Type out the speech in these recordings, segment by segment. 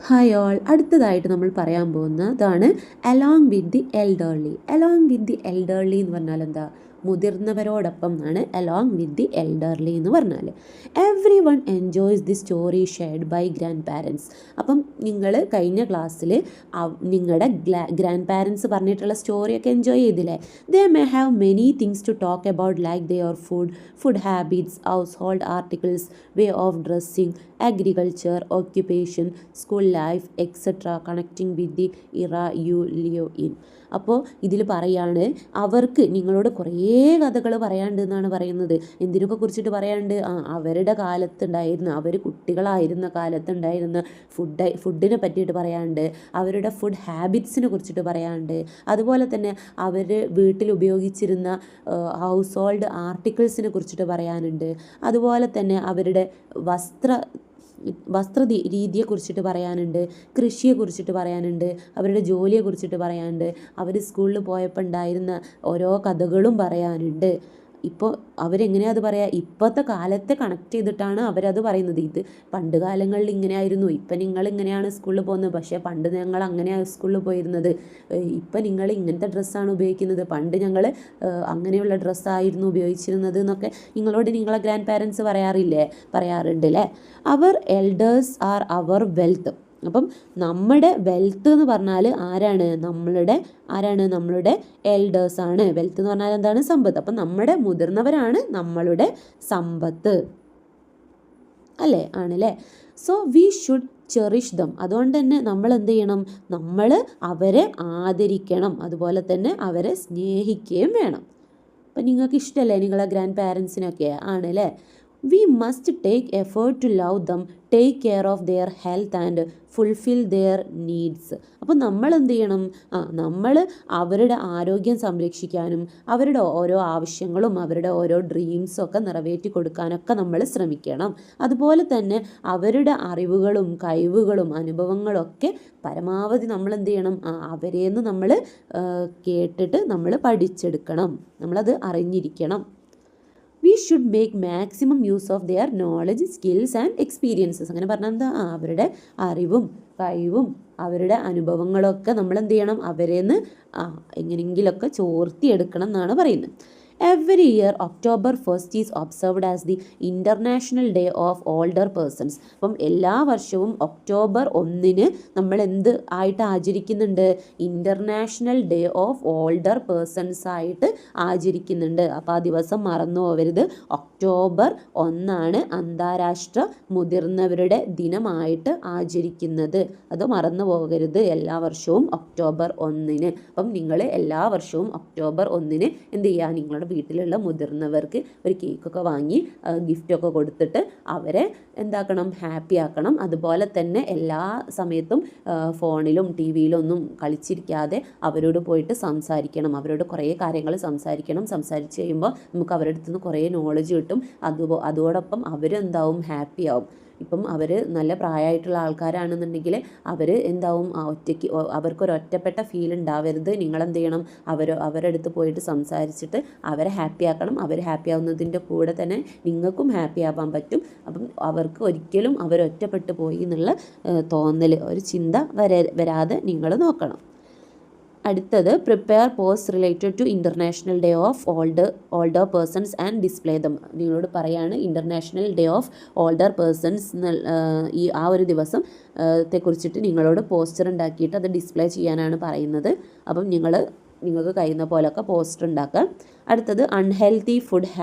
Hi all, അടുത്തതായിട്ട് നമ്മൾ പറയാൻ പോകുന്നതാണ് along with the elderly. Along with the elderly എന്ന് പറഞ്ഞാൽ എന്താ? മുതിർന്നവരോടൊപ്പം എന്നാണ് അലോങ് വിത്ത് ദി എൽഡർലി എന്ന് പറഞ്ഞാൽ. Everyone enjoys the story shared by grandparents. അപ്പം നിങ്ങൾ കഴിഞ്ഞ ക്ലാസ്സിൽ നിങ്ങളുടെ ഗ്രാൻഡ് പാരൻസ് പറഞ്ഞിട്ടുള്ള സ്റ്റോറിയൊക്കെ എൻജോയ് ചെയ്തില്ലേ? They may have many things to talk about like their food habits, household articles, way of dressing, agriculture, occupation, school life, etc. connecting with the era you live in. അപ്പോൾ ഇതിൽ പറയാണ് അവർക്ക് നിങ്ങളോട് കുറേ കഥകൾ പറയാണ്ട് എന്നാണ് പറയുന്നത്. എന്തിനൊക്കെ കുറിച്ചിട്ട് പറയാണ്ട്? അവരുടെ കാലത്തുണ്ടായിരുന്ന, അവർ കുട്ടികളായിരുന്ന കാലത്തുണ്ടായിരുന്ന ഫുഡിനെ പറ്റിയിട്ട് പറയാണ്ട്, അവരുടെ ഫുഡ് ഹാബിറ്റ്സിനെ കുറിച്ചിട്ട് പറയാണ്ട്, അതുപോലെ തന്നെ അവർ വീട്ടിൽ ഉപയോഗിച്ചിരുന്ന ഹൗസ് ഹോൾഡ് ആർട്ടിക്കിൾസിനെ കുറിച്ചിട്ട് പറയാനുണ്ട്, അതുപോലെ തന്നെ അവരുടെ വസ്ത്ര രീതിയെക്കുറിച്ചിട്ട് പറയാനുണ്ട്, കൃഷിയെക്കുറിച്ചിട്ട് പറയാനുണ്ട്, അവരുടെ ജോലിയെക്കുറിച്ചിട്ട് പറയാനുണ്ട്, അവർ സ്കൂളിൽ പോയപ്പോൾ ഉണ്ടായിരുന്ന ഓരോ കഥകളും പറയാനുണ്ട്. ഇപ്പോൾ അവരെങ്ങനെയാണ് അത് പറയുക? ഇപ്പോഴത്തെ കാലത്തെ കണക്ട് ചെയ്തിട്ടാണ് അവരത് പറയുന്നത്. ഇത് പണ്ട് കാലങ്ങളിൽ ഇങ്ങനെയായിരുന്നു, ഇപ്പം നിങ്ങൾ ഇങ്ങനെയാണ് സ്കൂളിൽ പോകുന്നത്, പക്ഷേ പണ്ട് ഞങ്ങൾ അങ്ങനെയാണ് സ്കൂളിൽ പോയിരുന്നത്, ഇപ്പം നിങ്ങൾ ഇങ്ങനത്തെ ഡ്രസ്സാണ് ഉപയോഗിക്കുന്നത്, പണ്ട് ഞങ്ങൾ അങ്ങനെയുള്ള ഡ്രസ്സായിരുന്നു ഉപയോഗിച്ചിരുന്നത് എന്നൊക്കെ നിങ്ങളോട് നിങ്ങളെ ഗ്രാൻഡ് പാരൻസ് പറയാറുണ്ട് അല്ലേ? അവർ എൽഡേഴ്സ് ആർ അവർ വെൽത്ത്. അപ്പം നമ്മുടെ വെൽത്ത് എന്ന് പറഞ്ഞാൽ ആരാണ്? നമ്മളുടെ എൽഡേഴ്സാണ്. വെൽത്ത് എന്ന് പറഞ്ഞാൽ എന്താണ്? സമ്പത്ത്. അപ്പം നമ്മുടെ മുതിർന്നവരാണ് നമ്മളുടെ സമ്പത്ത് അല്ലേ? ആണല്ലേ? So we should cherish dum. അതുകൊണ്ട് തന്നെ നമ്മൾ എന്ത് ചെയ്യണം? നമ്മൾ അവരെ ആദരിക്കണം, അതുപോലെ തന്നെ അവരെ സ്നേഹിക്കുകയും വേണം. അപ്പം നിങ്ങൾക്ക് ഇഷ്ടമല്ലേ നിങ്ങളെ ഗ്രാൻഡ് പാരൻസിനൊക്കെ? ആണല്ലേ? We must take effort to love them, take care of their health and fulfil their needs. അപ്പോൾ നമ്മൾ എന്ത് ചെയ്യണം? നമ്മൾ അവരുടെ ആരോഗ്യം സംരക്ഷിക്കാനും അവരുടെ ഓരോ ആവശ്യങ്ങളും അവരുടെ ഓരോ ഡ്രീംസും ഒക്കെ നിറവേറ്റി കൊടുക്കാനൊക്കെ നമ്മൾ ശ്രമിക്കണം. അതുപോലെ തന്നെ അവരുടെ അറിവുകളും കഴിവുകളും അനുഭവങ്ങളൊക്കെ പരമാവധി നമ്മൾ എന്ത് ചെയ്യണം? അവരേന്ന് നമ്മൾ കേട്ടിട്ട് നമ്മൾ പഠിച്ചെടുക്കണം, നമ്മളത് അറിഞ്ഞിരിക്കണം. We should make maximum use of their knowledge, skills and experiences. അങ്ങനെ പറഞ്ഞാൽ എന്താ? അവരുടെ അറിവും കഴിവും അവരുടെ അനുഭവങ്ങളൊക്കെ നമ്മൾ എന്ത് ചെയ്യണം? അവരേന്ന് എങ്ങനെയെങ്കിലുമൊക്കെ ചോർത്തിയെടുക്കണം എന്നാണ് പറയുന്നത്. Every year October 1st is observed as the international day of older persons. അപ്പം എല്ലാ വർഷവും ഒക്ടോബർ 1 നമ്മൾ എന്ത് ആയിട്ട് ആചരിക്കുന്നുണ്ട്? International day of older persons ആയിട്ട് ആചരിക്കുന്നുണ്ട്. അപ്പോൾ ആ ദിവസം മറന്നു പോകരുത്. ഒക്ടോബർ 1 അന്താരാഷ്ട്ര മുതിർന്നവരുടെ ദിനമായിട്ട് ആചരിക്കുന്നത്. അത് മറന്നു പോകരുത് എല്ലാ വർഷവും ഒക്ടോബർ 1. അപ്പം നിങ്ങൾ എല്ലാ വർഷവും ഒക്ടോബർ 1 എന്ത് ചെയ്യുക? നിങ്ങളുടെ വീട്ടിലുള്ള മുതിർന്നവർക്ക് ഒരു കേക്കൊക്കെ വാങ്ങി ഗിഫ്റ്റൊക്കെ കൊടുത്തിട്ട് അവരെ എന്താക്കണം? ഹാപ്പി ആക്കണം. അതുപോലെ തന്നെ എല്ലാ സമയത്തും ഫോണിലും ടി വിയിലൊന്നും കളിച്ചിരിക്കാതെ അവരോട് പോയിട്ട് സംസാരിക്കണം, അവരോട് കുറേ കാര്യങ്ങൾ സംസാരിച്ച് കഴിയുമ്പോൾ നമുക്ക് അവരുടെ അടുത്ത് നിന്ന് കുറേ നോളജ് കിട്ടും. അതോടൊപ്പം അവരെന്താവും? ഹാപ്പി ആവും. ഇപ്പം അവർ നല്ല പ്രായമായിട്ടുള്ള ആൾക്കാരാണെന്നുണ്ടെങ്കിൽ അവർ എന്താവും? ഒറ്റയ്ക്ക് അവർക്കൊരൊറ്റപ്പെട്ട ഫീൽ ഉണ്ടാവരുത്. നിങ്ങളെന്ത് ചെയ്യണം? അവരുടെ അടുത്ത് പോയിട്ട് സംസാരിച്ചിട്ട് അവരെ ഹാപ്പി ആക്കണം. അവർ ഹാപ്പി ആവുന്നതിൻ്റെ കൂടെ തന്നെ നിങ്ങൾക്കും ഹാപ്പി ആവാൻ പറ്റും. അപ്പം അവർക്ക് ഒരിക്കലും അവരൊറ്റപ്പെട്ടു പോയി എന്നുള്ള തോന്നൽ, ഒരു ചിന്ത വരാതെ നിങ്ങൾ നോക്കണം. അടുത്തത് prepare post related to international day of older persons and display them. നിങ്ങളോട് പറയാണ് international day of older persons ഒരു ദിവസം കുറിച്ചിട്ട് നിങ്ങളോട് പോസ്റ്റർ ഉണ്ടാക്കിയിട്ട് അത് ഡിസ്പ്ലേ ചെയ്യാനാണ് പറയുന്നത്. അപ്പം നിങ്ങൾക്ക് കഴിയുന്ന പോലൊക്കെ പോസ്റ്റർ ഉണ്ടാക്കുക. അടുത്തത് അൺഹെൽത്തി ഫുഡ്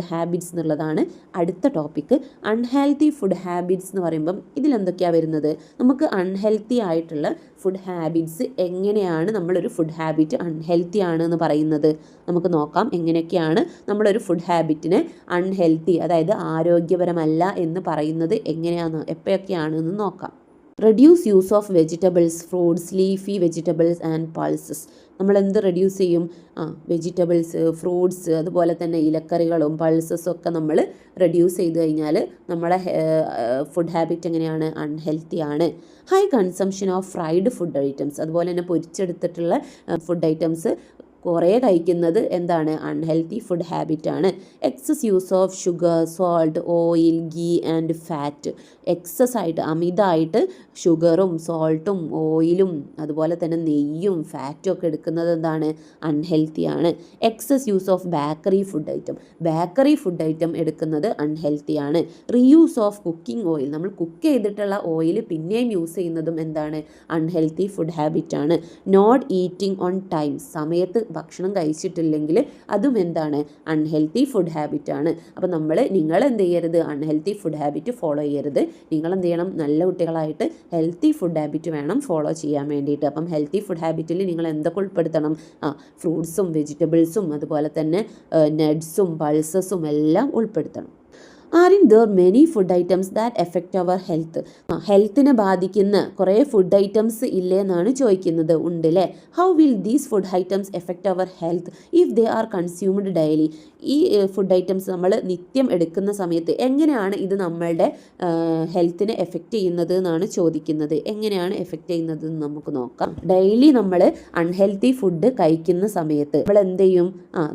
ഹാബിറ്റ്സ് എന്നുള്ളതാണ് അടുത്ത ടോപ്പിക്ക്. അൺഹെൽത്തി ഫുഡ് ഹാബിറ്റ്സ് എന്ന് പറയുമ്പം ഇതിലെന്തൊക്കെയാണ് വരുന്നത്? നമുക്ക് അൺഹെൽത്തി ആയിട്ടുള്ള ഫുഡ് ഹാബിറ്റ്സ്, എങ്ങനെയാണ് നമ്മളൊരു ഫുഡ് ഹാബിറ്റ് അൺഹെൽത്തി ആണ് എന്ന് പറയുന്നത്? നമുക്ക് നോക്കാം എങ്ങനെയൊക്കെയാണ് നമ്മളൊരു ഫുഡ് ഹാബിറ്റിനെ അൺഹെൽത്തി, അതായത് ആരോഗ്യപരമല്ല എന്ന് പറയുന്നത് എപ്പോഴൊക്കെയാണെന്ന് നോക്കാം. Reduce use of vegetables, fruits, leafy vegetables and pulses. നമ്മൾ എന്ത് റെഡ്യൂസ് ചെയ്യും? വെജിറ്റബിൾസ്, ഫ്രൂട്ട്സ്, അതുപോലെ തന്നെ ഇലക്കറികളും പൾസസും ഒക്കെ നമ്മൾ റെഡ്യൂസ് ചെയ്ത് കഴിഞ്ഞാൽ നമ്മുടെ ഫുഡ് ഹാബിറ്റ് എങ്ങനെയാണ്? അൺഹെൽത്തി ആണ്. High consumption of fried food items, അതുപോലെ തന്നെ പൊരിച്ചെടുത്തിട്ടുള്ള ഫുഡ് ഐറ്റംസ് കുറേ കഴിക്കുന്നത് എന്താണ് അൺഹെൽത്തി ഫുഡ് ഹാബിറ്റാണ്. Excess use of sugar, salt, oil, ghee and fat. Excess ആയിട്ട് അമിതമായിട്ട് ഷുഗറും സോൾട്ടും ഓയിലും അതുപോലെ തന്നെ നെയ്യും ഫാറ്റും ഒക്കെ എടുക്കുന്നത് എന്താണ് അൺഹെൽത്തിയാണ്. Excess use of bakery food item എടുക്കുന്നത് അൺഹെൽത്തിയാണ്. റീയൂസ് ഓഫ് കുക്കിംഗ് ഓയിൽ, നമ്മൾ കുക്ക് ചെയ്തിട്ടുള്ള ഓയിൽ പിന്നെയും യൂസ് ചെയ്യുന്നതും എന്താണ് അൺഹെൽത്തി ഫുഡ് ഹാബിറ്റാണ്. നോട്ട് ഈറ്റിംഗ് ഓൺ ടൈം, സമയത്ത് ഭക്ഷണം കഴിച്ചിട്ടില്ലെങ്കിൽ അതും എന്താണ് അൺഹെൽത്തി ഫുഡ് ഹാബിറ്റാണ്. അപ്പോൾ നിങ്ങൾ എന്ത് ചെയ്യരുത്, അൺഹെൽത്തി ഫുഡ് ഹാബിറ്റ് ഫോളോ ചെയ്യരുത്. നിങ്ങൾ എന്ത് ചെയ്യണം, നല്ല കുട്ടികളായിട്ട് ഹെൽത്തി ഫുഡ് ഹാബിറ്റ് വേണം ഫോളോ ചെയ്യാൻ വേണ്ടിയിട്ട്. അപ്പം ഹെൽത്തി ഫുഡ് ഹാബിറ്റിൽ നിങ്ങൾ എന്തൊക്കെ ഉൾപ്പെടുത്തണം, ഫ്രൂട്ട്സും വെജിറ്റബിൾസും അതുപോലെ തന്നെ നട്ട്സും പൾസസും എല്ലാം ഉൾപ്പെടുത്തണം. Aren't there many food items that affect our health, ഹെൽത്തിനെ ബാധിക്കുന്ന കുറേ ഫുഡ് ഐറ്റംസ് ഇല്ലേ എന്നാണ് ചോദിക്കുന്നത്. ഉണ്ട് അല്ലേ. How will these food items affect our health if they are consumed daily, ഈ ഫുഡ് ഐറ്റംസ് നമ്മൾ നിത്യം എടുക്കുന്ന സമയത്ത് എങ്ങനെയാണ് ഇത് നമ്മളുടെ ഹെൽത്തിനെ എഫക്റ്റ് ചെയ്യുന്നത് എന്നാണ് ചോദിക്കുന്നത്. എങ്ങനെയാണ് എഫക്റ്റ് ചെയ്യുന്നത് എന്ന് നമുക്ക് നോക്കാം. ഡെയിലി നമ്മൾ അൺഹെൽത്തി ഫുഡ് കഴിക്കുന്ന സമയത്ത് നമ്മൾ എന്ത് ചെയ്യും,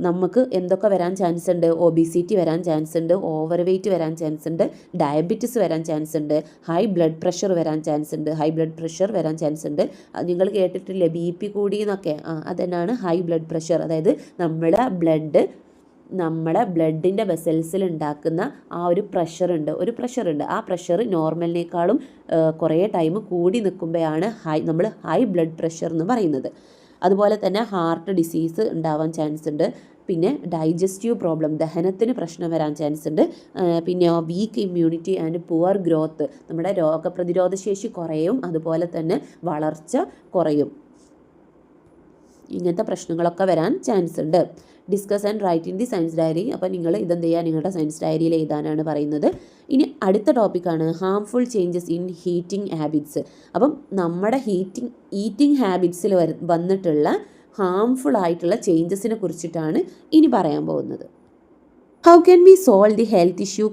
നമുക്ക് എന്തൊക്കെ വരാൻ ചാൻസ് ഉണ്ട്, ഒബിസിറ്റി വരാൻ ചാൻസ് ഉണ്ട്, ഓവർ വെയിറ്റ് വരാൻ ചാൻസ് ഉണ്ട്, ഡയബറ്റിസ് വരാൻ ചാൻസ് ഉണ്ട്, ഹൈ ബ്ലഡ് പ്രഷർ വരാൻ ചാൻസ് ഉണ്ട്. നിങ്ങൾ കേട്ടിട്ടില്ലേ ബി.പി കൂടി എന്നൊക്കെ, അതെന്നാണ് ഹൈ ബ്ലഡ് പ്രഷർ. അതായത് നമ്മുടെ ബ്ലഡിൻ്റെ വെസൽസിൽ ഉണ്ടാക്കുന്ന ഒരു പ്രഷറുണ്ട്, ആ പ്രഷർ നോർമലിനേക്കാളും കുറേ ടൈം കൂടി നിൽക്കുമ്പോഴാണ് നമ്മൾ ഹൈ ബ്ലഡ് പ്രഷർ എന്ന് പറയുന്നത്. അതുപോലെ തന്നെ ഹാർട്ട് ഡിസീസ് ഉണ്ടാവാൻ ചാൻസ് ഉണ്ട്. പിന്നെ ഡൈജസ്റ്റീവ് പ്രോബ്ലം, ദഹനത്തിന് പ്രശ്നം വരാൻ ചാൻസ് ഉണ്ട്. പിന്നെ weak immunity and poor growth, നമ്മുടെ രോഗപ്രതിരോധ ശേഷി കുറയും, അതുപോലെ തന്നെ വളർച്ച കുറയും. ഇങ്ങനത്തെ പ്രശ്നങ്ങളൊക്കെ വരാൻ ചാൻസ് ഉണ്ട്. Discuss and write in the science diary. അപ്പോൾ നിങ്ങൾ ഇതെന്ത് ചെയ്യുക, നിങ്ങളുടെ സയൻസ് ഡയറിയിൽ എഴുതാനാണ് പറയുന്നത്. ഇനി അടുത്ത ടോപ്പിക്കാണ് harmful changes in heating habits. അപ്പം നമ്മുടെ ഈറ്റിംഗ് ഹാബിറ്റ്സിൽ വന്നിട്ടുള്ള ഹാംഫുൾ ആയിട്ടുള്ള ചേഞ്ചസിനെ കുറിച്ചിട്ടാണ് ഇനി പറയാൻ പോകുന്നത്. How can we solve the health issue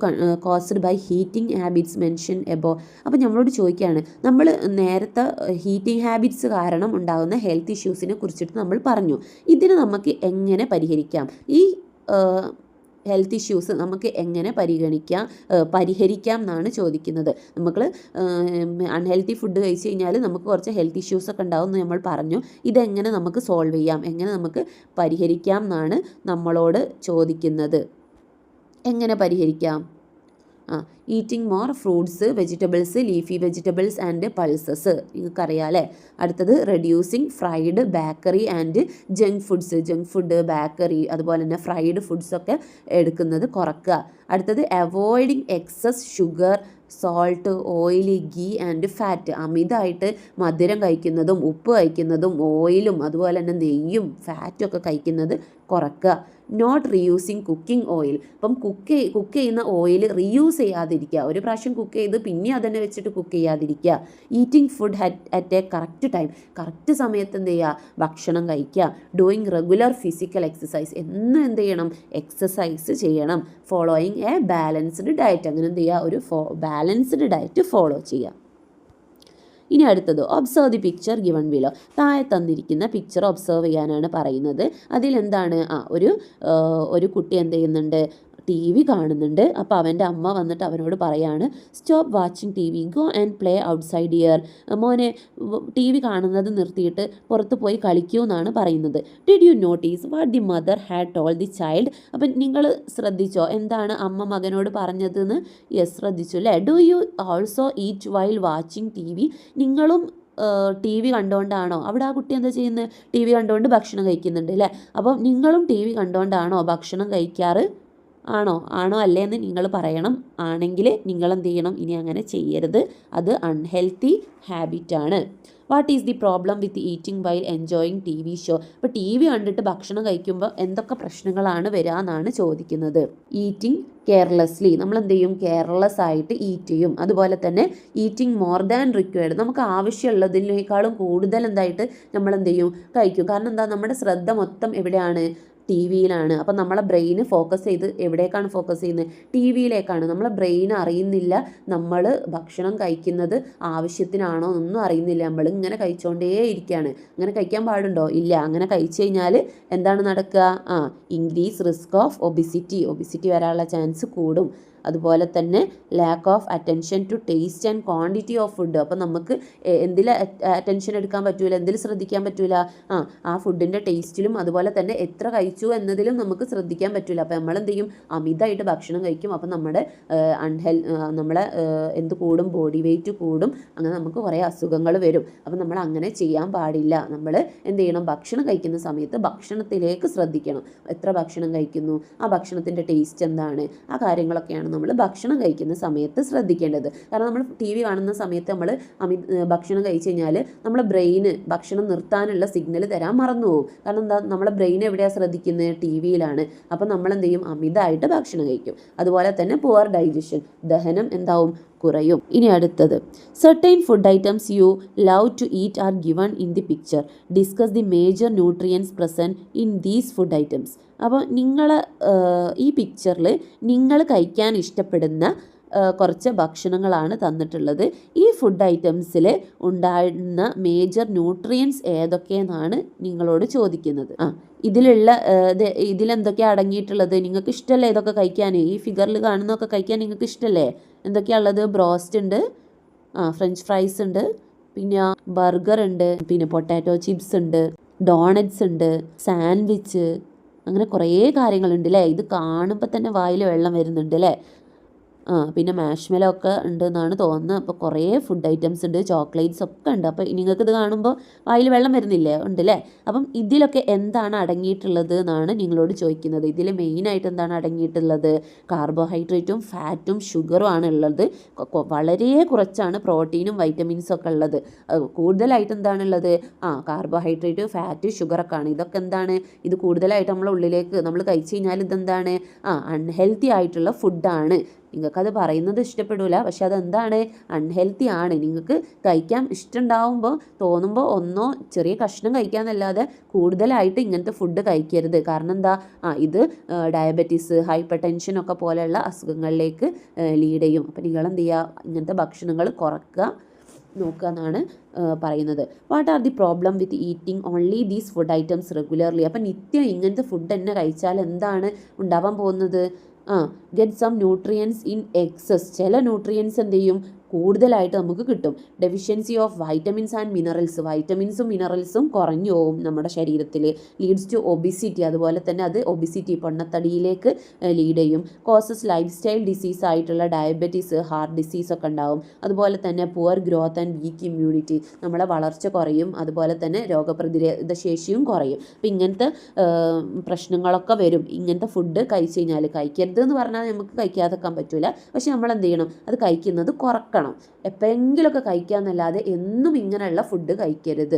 caused by heating habits mention above. അപ്പോൾ നമ്മളോട് ചോദിക്കുകയാണ്, നമ്മൾ നേരത്തെ ഹീറ്റിംഗ് ഹാബിറ്റ്സ് കാരണം ഉണ്ടാകുന്ന ഹെൽത്ത് ഇഷ്യൂസിനെ കുറിച്ചിട്ട് നമ്മൾ പറഞ്ഞു. ഇതിനെ നമുക്ക് എങ്ങനെ പരിഹരിക്കാം, ഈ ഹെൽത്ത് ഇഷ്യൂസ് നമുക്ക് എങ്ങനെ പരിഹരിക്കാം എന്നാണ് ചോദിക്കുന്നത്. നമുക്ക് അൺഹെൽത്തി ഫുഡ് കഴിച്ച് കഴിഞ്ഞാൽ നമുക്ക് കുറച്ച് ഹെൽത്ത് ഇഷ്യൂസൊക്കെ ഉണ്ടാവും എന്ന് നമ്മൾ പറഞ്ഞു. ഇതെങ്ങനെ നമുക്ക് സോൾവ് ചെയ്യാം, എങ്ങനെ നമുക്ക് പരിഹരിക്കാം എന്നാണ് നമ്മളോട് ചോദിക്കുന്നത്. എങ്ങനെ പരിഹരിക്കാം? Eating more fruits, vegetables, leafy vegetables and pulses, നിങ്ങൾക്കറിയാം അല്ലേ. അടുത്തത് reducing fried, bakery and junk food, bakery അതുപോലെ തന്നെ ഫ്രൈഡ് ഫുഡ്സൊക്കെ എടുക്കുന്നത് കുറക്കുക. അടുത്തത് avoiding excess sugar, salt, oily, ghee and fat, അമിതമായിട്ട് മധുരം കഴിക്കുന്നതും ഉപ്പ് കഴിക്കുന്നതും ഓയിലും അതുപോലെ തന്നെ നെയ്യും ഫാറ്റും ഒക്കെ കഴിക്കുന്നത് കുറക്കുക. നോട്ട് റീയൂസിങ് കുക്കിംഗ് ഓയിൽ, ഇപ്പം കുക്ക് ചെയ്യുന്ന ഓയിൽ റീയൂസ് ചെയ്യാതിരിക്കുക. ഒരു പ്രാവശ്യം കുക്ക് ചെയ്ത് പിന്നെ അതന്നെ വെച്ചിട്ട് കുക്ക് ചെയ്യാതിരിക്കുക. Eating food at A correct സമയത്ത് എന്ത് ചെയ്യുക, ഭക്ഷണം കഴിക്കുക. ഡൂയിങ് റെഗുലർ ഫിസിക്കൽ എക്സസൈസ്, എന്നും എന്ത് ചെയ്യണം, എക്സസൈസ് ചെയ്യണം. ഫോളോയിങ് എ ബാലൻസ്ഡ് ഡയറ്റ്, അങ്ങനെ എന്ത് ചെയ്യുക, ഒരു ബാലൻസ്ഡ് ഡയറ്റ് ഫോളോ ചെയ്യുക. ഇനി അടുത്തത് observe the picture given below. താഴെ തന്നിരിക്കുന്ന പിക്ചർ ഒബ്സർവ് ചെയ്യാനാണ് പറയുന്നത്. അതിലെന്താണ്, ഒരു കുട്ടി എന്ത് ചെയ്യുന്നുണ്ട്, TV കാണുന്നുണ്ട്. അപ്പോൾ അവൻ്റെ അമ്മ വന്നിട്ട് അവനോട് പറയാണ്, stop watching TV, go and play outside ഇയർ. മോനെ TV കാണുന്നത് നിർത്തിയിട്ട് പുറത്ത് പോയി കളിക്കൂ എന്നാണ് പറയുന്നത്. Did you notice what the mother had told the child. അപ്പം നിങ്ങൾ ശ്രദ്ധിച്ചോ എന്താണ് അമ്മ മകനോട് പറഞ്ഞതെന്ന്? യെസ്, ശ്രദ്ധിച്ചു അല്ലേ. Do you also eat while watching TV. നിങ്ങളും TV കണ്ടുകൊണ്ടാണോ, അവിടെ ആ കുട്ടി എന്താ ചെയ്യുന്നത്, TV കണ്ടുകൊണ്ട് ഭക്ഷണം കഴിക്കുന്നുണ്ട് അല്ലേ. അപ്പം നിങ്ങളും TV കണ്ടുകൊണ്ടാണോ ഭക്ഷണം കഴിക്കാറ്? ആണോ അല്ലേ എന്ന് നിങ്ങൾ പറയണം. ആണെങ്കിൽ നിങ്ങൾ എന്ത് ചെയ്യണം, ഇനി അങ്ങനെ ചെയ്യരുത്, അത് അൺഹെൽത്തി ഹാബിറ്റാണ്. What is the problem with eating while enjoying TV show. ഇപ്പോൾ TV കണ്ടിട്ട് ഭക്ഷണം കഴിക്കുമ്പോൾ എന്തൊക്കെ പ്രശ്നങ്ങളാണ് വരിക എന്നാണ് ചോദിക്കുന്നത്. ഈറ്റിംഗ് കെയർലെസ്ലി, നമ്മൾ എന്ത് ചെയ്യും, കെയർലെസ് ആയിട്ട് ഈറ്റ് ചെയ്യും. അതുപോലെ തന്നെ ഈറ്റിംഗ് മോർ ദാൻ റിക്വയർഡ്, നമുക്ക് ആവശ്യമുള്ളതിനേക്കാളും കൂടുതൽ എന്തായിട്ട് നമ്മൾ എന്ത് ചെയ്യും, കഴിക്കും. കാരണം എന്താ, നമ്മുടെ ശ്രദ്ധ മൊത്തം എവിടെയാണ്, ടി വിയിലാണ്. അപ്പം നമ്മളെ ബ്രെയിന് ഫോക്കസ് ചെയ്ത് എവിടേക്കാണ് ഫോക്കസ് ചെയ്യുന്നത്? ടി വിയിലേക്കാണ്. നമ്മളെ ബ്രെയിൻ അറിയുന്നില്ല നമ്മൾ ഭക്ഷണം കഴിക്കുന്നത് ആവശ്യത്തിനാണോ ഒന്നും അറിയുന്നില്ല. നമ്മൾ ഇങ്ങനെ കഴിച്ചുകൊണ്ടേ ഇരിക്കുകയാണ്. അങ്ങനെ കഴിക്കാൻ പാടുണ്ടോ? ഇല്ല. അങ്ങനെ കഴിച്ചു കഴിഞ്ഞാൽ എന്താണ് നടക്കുക? ഇൻക്രീസ് റിസ്ക് ഓഫ് ഒബിസിറ്റി വരാനുള്ള ചാൻസ് കൂടും. അതുപോലെ തന്നെ lack of attention to taste and quantity of food. അപ്പോൾ നമുക്ക് എന്തിൽ അറ്റൻഷൻ എടുക്കാൻ പറ്റൂല, എന്തിൽ ശ്രദ്ധിക്കാൻ പറ്റൂല? ആ ഫുഡിൻ്റെ ടേസ്റ്റിലും അതുപോലെ തന്നെ എത്ര കഴിച്ചു എന്നതിലും നമുക്ക് ശ്രദ്ധിക്കാൻ പറ്റൂല. അപ്പോൾ നമ്മൾ എന്ത് ചെയ്യും? അമിതമായിട്ട് ഭക്ഷണം കഴിക്കും. അപ്പോൾ നമ്മുടെ നമ്മളെ എന്ത് കൂടും? ബോഡി വെയിറ്റ് കൂടും. അങ്ങനെ നമുക്ക് കുറേ അസുഖങ്ങൾ വരും. അപ്പോൾ നമ്മൾ അങ്ങനെ ചെയ്യാൻ പാടില്ല. നമ്മൾ എന്ത് ചെയ്യണം? ഭക്ഷണം കഴിക്കുന്ന സമയത്ത് ഭക്ഷണത്തിലേക്ക് ശ്രദ്ധിക്കണം. എത്ര ഭക്ഷണം കഴിക്കുന്നു, ആ ഭക്ഷണത്തിൻ്റെ ടേസ്റ്റ് എന്താണ്, ആ കാര്യങ്ങളൊക്കെയാണ് നമ്മൾ ഭക്ഷണം കഴിക്കുന്ന സമയത്ത് ശ്രദ്ധിക്കേണ്ടത്. കാരണം നമ്മൾ ടി വി കാണുന്ന സമയത്ത് നമ്മൾ ഭക്ഷണം കഴിച്ച് കഴിഞ്ഞാൽ നമ്മളെ ബ്രെയിന് ഭക്ഷണം നിർത്താനുള്ള സിഗ്നൽ തരാൻ മറന്നുപോകും. കാരണം എന്താ? നമ്മളെ ബ്രെയിൻ എവിടെയാണ് ശ്രദ്ധിക്കുന്നത്? ടി വിയിലാണ്. അപ്പോൾ നമ്മൾ എന്ത് ചെയ്യും? അമിതമായിട്ട് ഭക്ഷണം കഴിക്കും. അതുപോലെ തന്നെ പുവർ ഡൈജഷൻ, ദഹനം എന്താവും? കുറയും. ഇനി അടുത്തത്, certain food items you love to eat are given in the picture. Discuss the major nutrients present in these food items. അപ്പോൾ നിങ്ങൾ ഈ പിക്ചറിൽ നിങ്ങൾ കഴിക്കാൻ ഇഷ്ടപ്പെടുന്ന കുറച്ച് ഭക്ഷണങ്ങളാണ് തന്നിട്ടുള്ളത്. ഈ ഫുഡ് ഐറ്റംസിൽ ഉണ്ടായിരുന്ന മേജർ ന്യൂട്രിയൻസ് ഏതൊക്കെയെന്നാണ് നിങ്ങളോട് ചോദിക്കുന്നത്. ഇതിലെന്തൊക്കെയാണ് അടങ്ങിയിട്ടുള്ളത്? നിങ്ങൾക്ക് ഇഷ്ടമല്ലേ ഇതൊക്കെ കഴിക്കാൻ? ഈ ഫിഗറിൽ കാണുന്നതൊക്കെ കഴിക്കാൻ നിങ്ങൾക്ക് ഇഷ്ടമല്ലേ? എന്തൊക്കെയാണുള്ളത്? ബ്രോസ്റ്റ് ഉണ്ട്, ഫ്രഞ്ച് ഫ്രൈസ് ഉണ്ട്, പിന്നെ ബർഗർ ഉണ്ട്, പിന്നെ പൊട്ടാറ്റോ ചിപ്സ് ഉണ്ട്, ഡോണറ്റ്സ് ഉണ്ട്, സാൻഡ്വിച്ച്, അങ്ങനെ കുറേ കാര്യങ്ങളുണ്ട് അല്ലേ? ഇത് കാണുമ്പോൾ തന്നെ വായിൽ വെള്ളം വരുന്നുണ്ട് അല്ലേ? പിന്നെ മാഷ്മെലോ ഒക്കെ ഉണ്ട് എന്നാണ് തോന്നുന്നത്. അപ്പോൾ കുറേ ഫുഡ് ഐറ്റംസ് ഉണ്ട്, ചോക്ലേറ്റ്സ് ഒക്കെ ഉണ്ട്. അപ്പോൾ നിങ്ങൾക്കിത് കാണുമ്പോൾ വായിൽ വെള്ളം വരുന്നില്ലേ? ഉണ്ടല്ലേ? അപ്പം ഇതിലൊക്കെ എന്താണ് അടങ്ങിയിട്ടുള്ളത് എന്നാണ് നിങ്ങളോട് ചോദിക്കുന്നത്. ഇതിൽ മെയിനായിട്ട് എന്താണ് അടങ്ങിയിട്ടുള്ളത്? കാർബോഹൈഡ്രേറ്റും ഫാറ്റും ഷുഗറും ആണ് ഉള്ളത്. വളരെ കുറച്ചാണ് പ്രോട്ടീനും വൈറ്റമിൻസും ഒക്കെ ഉള്ളത്. കൂടുതലായിട്ട് എന്താണുള്ളത്? കാർബോഹൈഡ്രേറ്റ്, ഫാറ്റ്, ഷുഗറൊക്കെ ആണ്. ഇതൊക്കെ എന്താണ്? ഇത് കൂടുതലായിട്ട് നമ്മളെ ഉള്ളിലേക്ക് നമ്മൾ കഴിച്ചു കഴിഞ്ഞാൽ ഇതെന്താണ്? അൺഹെൽത്തി ആയിട്ടുള്ള ഫുഡാണ്. നിങ്ങൾക്കത് പറയുന്നത് ഇഷ്ടപ്പെടില്ല, പക്ഷെ അതെന്താണ്? അൺഹെൽത്തി ആണ്. നിങ്ങൾക്ക് കഴിക്കാൻ ഇഷ്ടമുണ്ടാവുമ്പോൾ തോന്നുമ്പോൾ ഒന്നോ ചെറിയ കഷ്ണം കഴിക്കാമെന്നല്ലാതെ കൂടുതലായിട്ട് ഇങ്ങനത്തെ ഫുഡ് കഴിക്കരുത്. കാരണം എന്താ? ഇത് ഡയബറ്റീസ്, ഹൈപ്പർ ടെൻഷൻ ഒക്കെ പോലെയുള്ള അസുഖങ്ങളിലേക്ക് ലീഡ് ചെയ്യും. അപ്പോൾ നിങ്ങളെന്ത് ചെയ്യുക? ഇങ്ങനത്തെ ഭക്ഷണങ്ങൾ കുറക്കുക നോക്കുക എന്നാണ് പറയുന്നത്. What are the problem with eating only these food items regularly? അപ്പം നിത്യം ഇങ്ങനത്തെ ഫുഡ് തന്നെ കഴിച്ചാൽ എന്താണ് ഉണ്ടാവാൻ പോകുന്നത്? Get some nutrients in excess. ചില ന്യൂട്രിയൻസ് എന്ത് ചെയ്യും? കൂടുതലായിട്ട് നമുക്ക് കിട്ടും. Deficiency of vitamins and minerals. വൈറ്റമിൻസും മിനറൽസും കുറഞ്ഞു പോകും നമ്മുടെ ശരീരത്തിൽ. Leads to obesity. അതുപോലെ തന്നെ അത് ഒബിസിറ്റി, പൊണ്ണത്തടിയിലേക്ക് ലീഡ് ചെയ്യും. കോസസ് ലൈഫ് സ്റ്റൈൽ ഡിസീസ് ആയിട്ടുള്ള ഡയബറ്റീസ്, ഹാർട്ട് ഡിസീസ് ഒക്കെ ഉണ്ടാവും. അതുപോലെ തന്നെ poor growth and week immunity. നമ്മളെ വളർച്ച കുറയും. അതുപോലെ തന്നെ രോഗപ്രതിരോധ ശേഷിയും കുറയും. അപ്പോൾ ഇങ്ങനത്തെ പ്രശ്നങ്ങളൊക്കെ വരും ഇങ്ങനത്തെ ഫുഡ് കഴിച്ച് കഴിഞ്ഞാൽ. കഴിക്കരുത് എന്ന് പറഞ്ഞാൽ നമുക്ക് കഴിക്കാതെക്കാൻ പറ്റില്ല, പക്ഷെ നമ്മൾ എന്ത് ചെയ്യണം? അത് കഴിക്കുന്നത് കുറക്കണം. എപ്പോഴെങ്കിലുമൊക്കെ കഴിക്കാമെന്നല്ലാതെ എന്നും ഇങ്ങനെയുള്ള ഫുഡ് കഴിക്കരുത്.